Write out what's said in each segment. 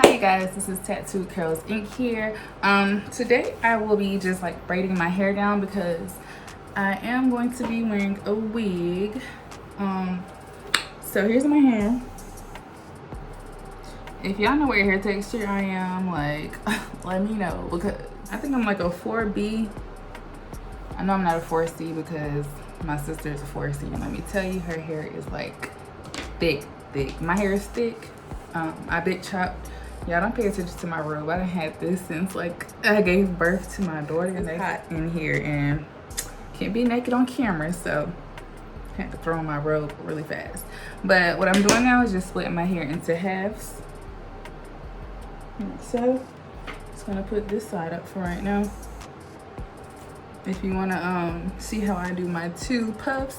Hey guys, this is Tattooed Curls Inc. here. Today I will be just like braiding my hair down because I am going to be wearing a wig. So here's my hair. If y'all know what hair texture I am, like, let me know, because I think I'm like a 4B. I know I'm not a 4C because my sister is a 4C, and let me tell you, her hair is like thick. My hair is thick. I big chopped. Y'all don't pay attention to my robe. I done had this since like I gave birth to my daughter, and it's hot in here and can't be naked on camera, so I had to throw on my robe really fast. But what I'm doing now is just splitting my hair into halves. So just gonna put this side up for right now. If you wanna see how I do my two puffs,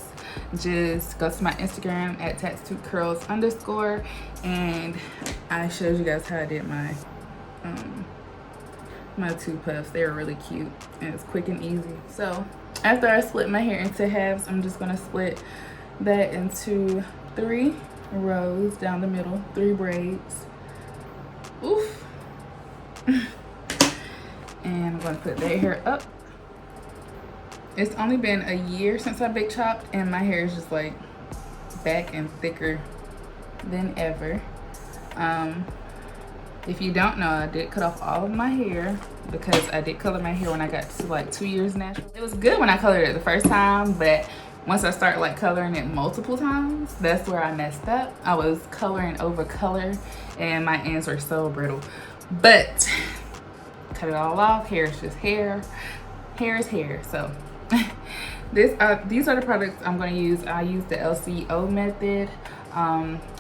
just go to my Instagram at tattooedcurls_, and I showed you guys how I did my my two puffs. They were really cute and it's quick and easy. So after I split my hair into halves, I'm just gonna split that into 3 rows down the middle, 3 braids. Oof. And I'm gonna put that hair up. It's only been a year since I big chopped, and my hair is just like back and thicker than ever. If you don't know, I did cut off all of my hair because I did color my hair when I got to like 2 years natural. It was good when I colored it the first time, but once I started like coloring it multiple times, that's where I messed up. I was coloring over color and my ends were so brittle. But cut it all off. Hair is just hair. Hair is hair. So these are the products I'm going to use. I use the LCO method,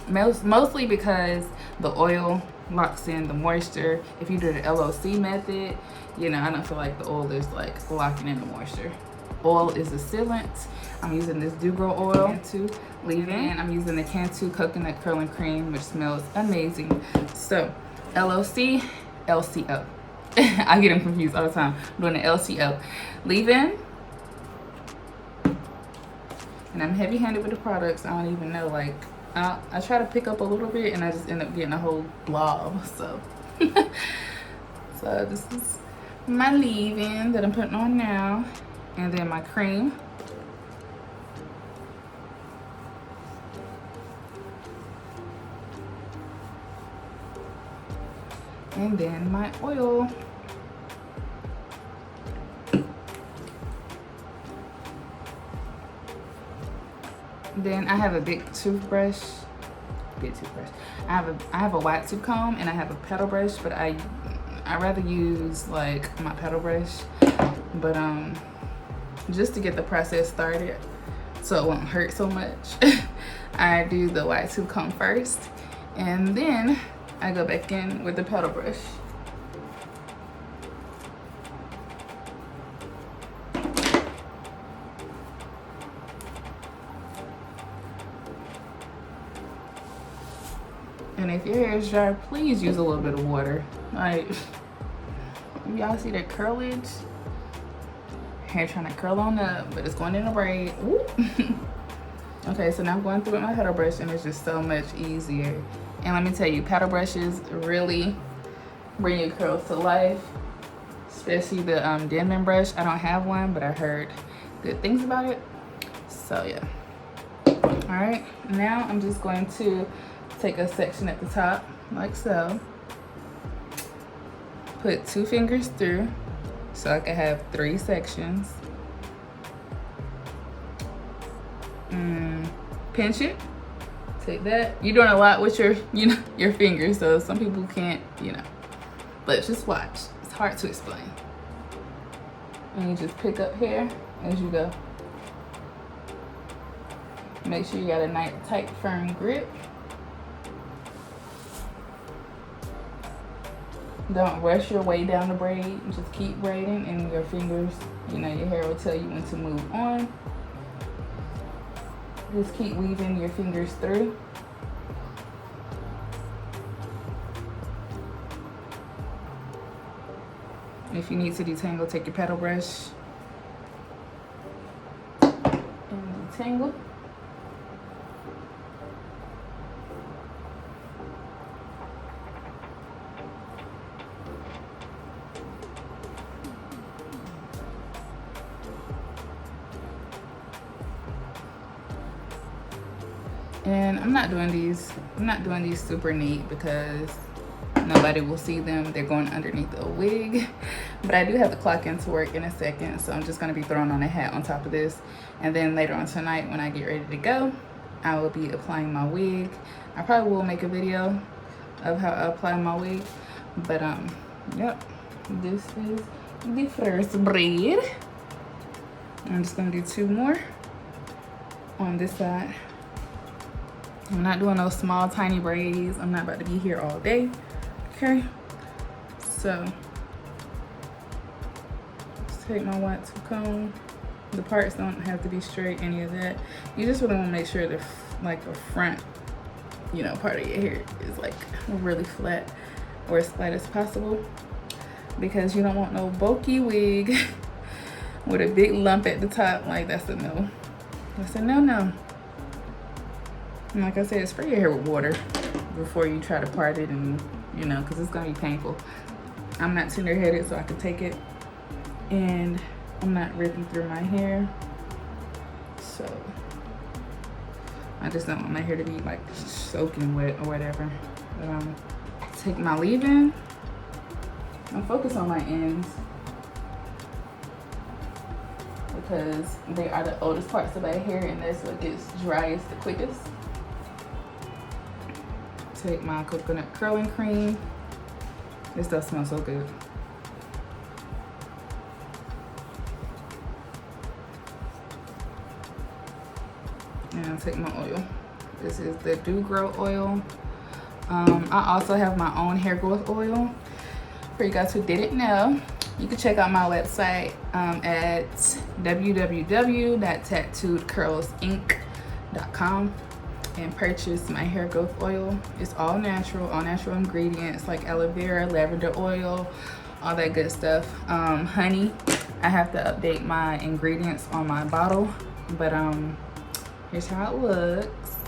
mostly because the oil locks in the moisture. If you do the LOC method, you know, I don't feel like the oil is like locking in the moisture. Oil is a sealant. I'm using this Do-Grow oil to leave in. I'm using the Cantu coconut curling cream, which smells amazing. So LOC, LCO. I get them confused all the time. I'm doing the LCO. Leave in. And I'm heavy-handed with the products. I don't even know, like, I try to pick up a little bit and I just end up getting a whole blob. So so this is my leave-in that I'm putting on now, and then my cream. And then my oil. Then I have a big toothbrush. I have a wide tooth comb and I have a paddle brush, but I rather use like my paddle brush. But just to get the process started so it won't hurt so much, I do the wide tooth comb first, and then I go back in with the paddle brush. And if your hair is dry, please use a little bit of water. Like, y'all see that curlage? Hair trying to curl on up, but it's going in a braid. Okay, so now I'm going through with my paddle brush, and it's just so much easier. And let me tell you, paddle brushes really bring your curls to life, especially the Denman brush. I don't have one, but I heard good things about it. So yeah. All right, now I'm just going to take a section at the top, like so. Put 2 fingers through, so I can have 3 sections. Pinch it. Take that. You're doing a lot with your, your fingers, so some people can't, But just watch. It's hard to explain. And you just pick up hair as you go. Make sure you got a nice, tight, firm grip. Don't rush your way down the braid. Just keep braiding, and your fingers, your hair will tell you when to move on. Just keep weaving your fingers through. If you need to detangle, take your paddle brush and detangle. And I'm not doing these super neat because nobody will see them. They're going underneath a wig. But I do have to clock into work in a second, so I'm just gonna be throwing on a hat on top of this. And then later on tonight when I get ready to go, I will be applying my wig. I probably will make a video of how I apply my wig. But yep, this is the first braid. I'm just gonna do 2 more on this side. I'm not doing those small tiny braids. I'm not about to be here all day. Okay, so just take my white tooth comb. The parts don't have to be straight, any of that. You just really want to make sure the front, you know, part of your hair is like really flat or as flat as possible, because you don't want no bulky wig with a big lump at the top. Like, that's a no. That's a no. And like I said, spray your hair with water before you try to part it, and you know, because it's gonna be painful. I'm not tender-headed, so I can take it, and I'm not ripping through my hair, so I just don't want my hair to be like soaking wet or whatever. But take my leave-in. I'll focus on my ends because they are the oldest parts of my hair, and that's what gets driest the quickest. Take my coconut curling cream. This stuff smells so good. And I'll take my oil. This is the Do Grow oil. I also have my own hair growth oil. For you guys who didn't know, you can check out my website at www.tattooedcurlsinc.com and purchase my hair growth oil. It's all natural ingredients like aloe vera, lavender oil, all that good stuff. Honey, I have to update my ingredients on my bottle, but here's how it looks.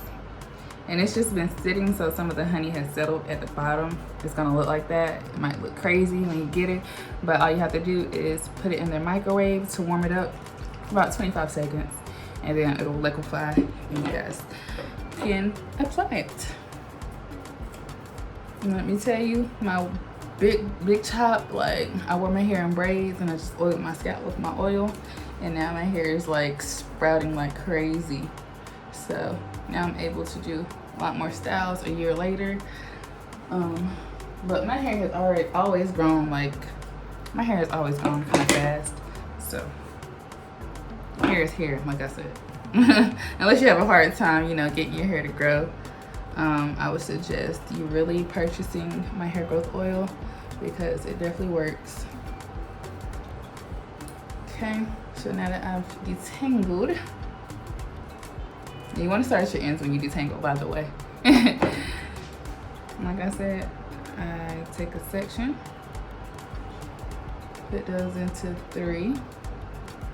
And it's just been sitting, so some of the honey has settled at the bottom. It's gonna look like that. It might look crazy when you get it, but all you have to do is put it in the microwave to warm it up about 25 seconds, and then it'll liquefy and you guys can apply it. And let me tell you, my big chop, like, I wear my hair in braids and I just oiled my scalp with my oil, and now my hair is like sprouting like crazy. So now I'm able to do a lot more styles a year later. But my hair has always grown, like, my hair has always grown kind of fast. So hair is hair, like I said. Unless you have a hard time, you know, getting your hair to grow, I would suggest you really purchasing my hair growth oil because it definitely works. Okay, so now that I've detangled, you want to start at your ends when you detangle, by the way. Like I said, I take a section, put those into 3,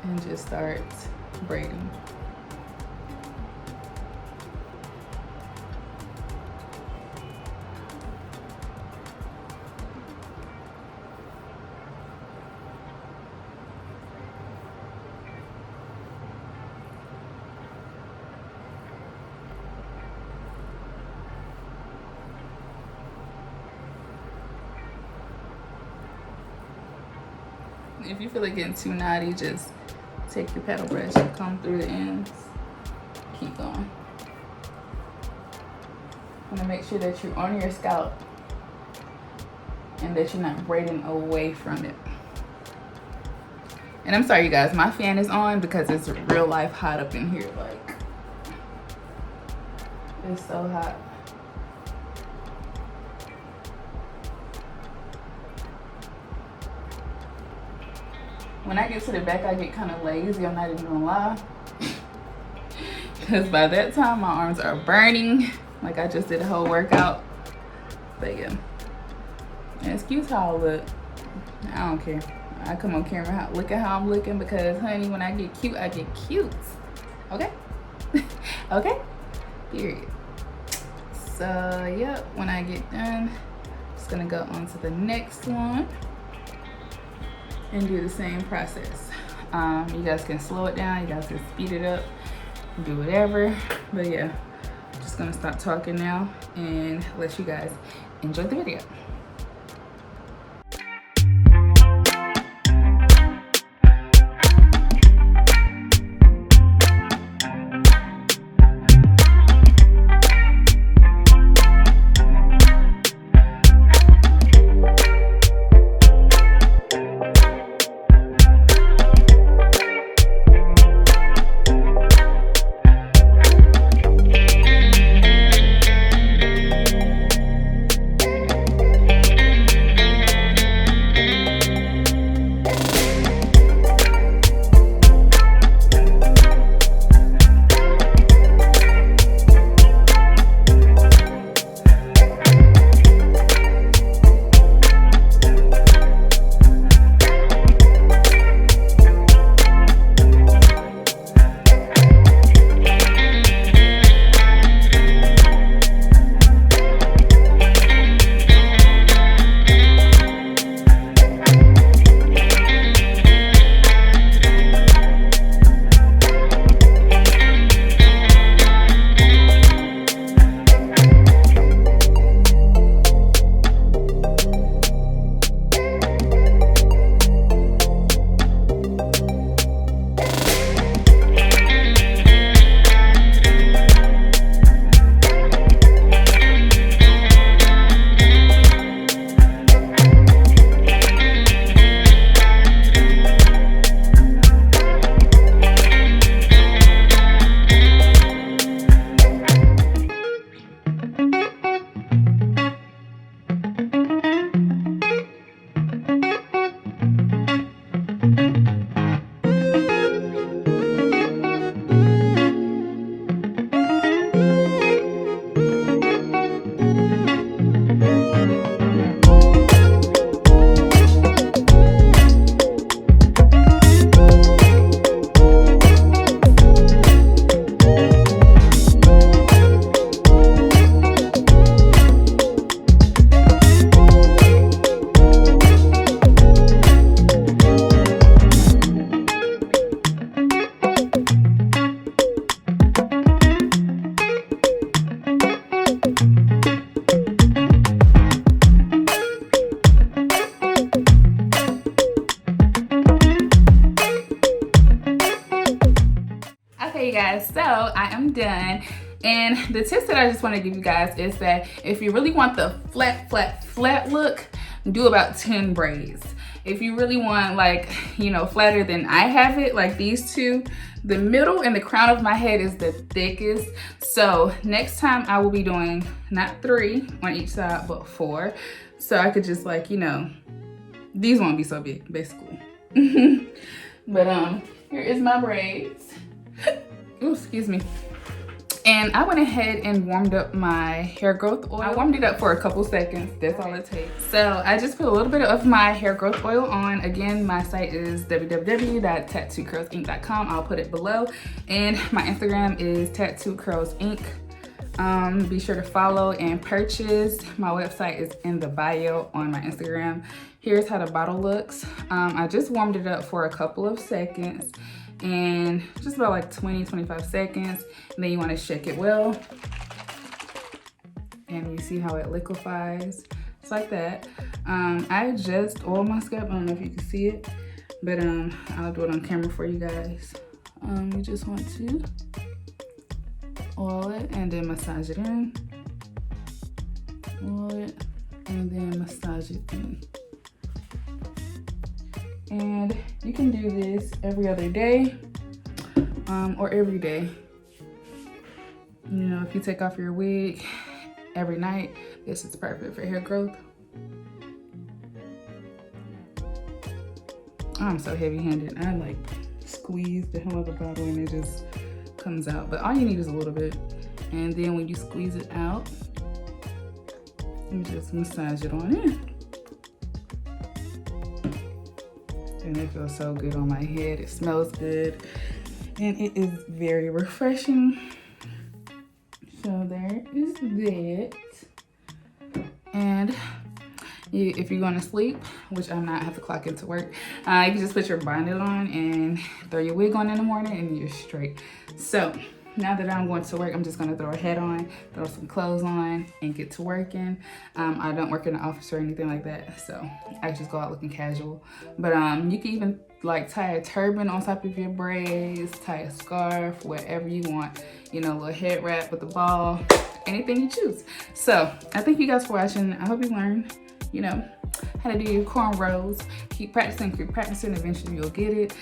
and just start braiding. If you feel like getting too knotty, just take your paddle brush and comb through the ends. Keep going. I'm gonna make sure that you're on your scalp and that you're not braiding away from it. And I'm sorry, you guys, my fan is on because it's real life hot up in here. Like, it's so hot. When I get to the back, I get kind of lazy, I'm not even gonna lie. Because by that time, my arms are burning. Like, I just did a whole workout. But yeah. And excuse how I look. I don't care. I come on camera, look at how I'm looking, because, honey, when I get cute, I get cute. Okay? Okay? Period. So, yeah, when I get done, I'm just gonna go on to the next one and do the same process. You guys can slow it down, you guys can speed it up, do whatever. But yeah, just just gonna stop talking now and let you guys enjoy the video. Okay, you guys, so I am done. And the tips that I just want to give you guys is that if you really want the flat look, do about 10 braids. If you really want, like, you know, flatter than I have it, like these two, the middle and the crown of my head is the thickest. So next time I will be doing not 3 on each side, but 4. So I could just, like, you know, these won't be so big, basically. But here is my braids. Ooh, excuse me. And I went ahead and warmed up my hair growth oil. I warmed it up for a couple seconds. That's all it takes. So I just put a little bit of my hair growth oil on. Again, my site is www.tattoocurlsinc.com. I'll put it below. And my Instagram is tattoocurlsinc. Be sure to follow and purchase. My website is in the bio on my Instagram. Here's how the bottle looks. I just warmed it up for a couple of seconds, and just about like 20-25 seconds, and then you want to shake it well, and you see how it liquefies. It's like that. I just oiled my scalp. I don't know if you can see it, but I'll do it on camera for you guys. You just want to oil it and then massage it in, oil it and then massage it in. And you can do this every other day or every day. You know, if you take off your wig every night, this is perfect for hair growth. I'm so heavy-handed. I like squeeze the hell out of the bottle and it just comes out. But all you need is a little bit. And then when you squeeze it out, you just massage it on in. And it feels so good on my head. It smells good. And it is very refreshing. So there is that. And if you're going to sleep, which I'm not, I have to clock into work, you can just put your bonnet on and throw your wig on in the morning and you're straight. So now that I'm going to work, I'm just gonna throw a hat on, throw some clothes on, and get to working. I don't work in the office or anything like that, so I just go out looking casual. But you can even like tie a turban on top of your braids, tie a scarf, whatever you want. You know, a little head wrap with a ball, anything you choose. So I thank you guys for watching. I hope you learned, you know, how to do your cornrows. Keep practicing, eventually you'll get it.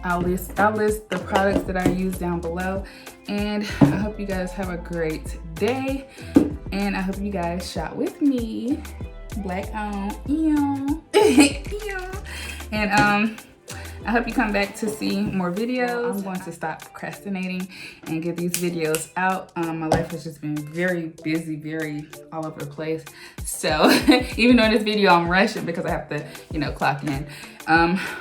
I'll list the products that I use down below, and I hope you guys have a great day, and I hope you guys shop with me. Black on, and I hope you come back to see more videos. I'm going to stop procrastinating and get these videos out. My life has just been very busy, very all over the place. So even though in this video I'm rushing because I have to, you know, clock in.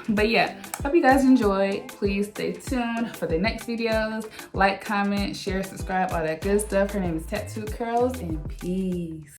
But yeah, hope you guys enjoyed. Please stay tuned for the next videos. Like, comment, share, subscribe, all that good stuff. Her name is Tattoo Curls, and peace.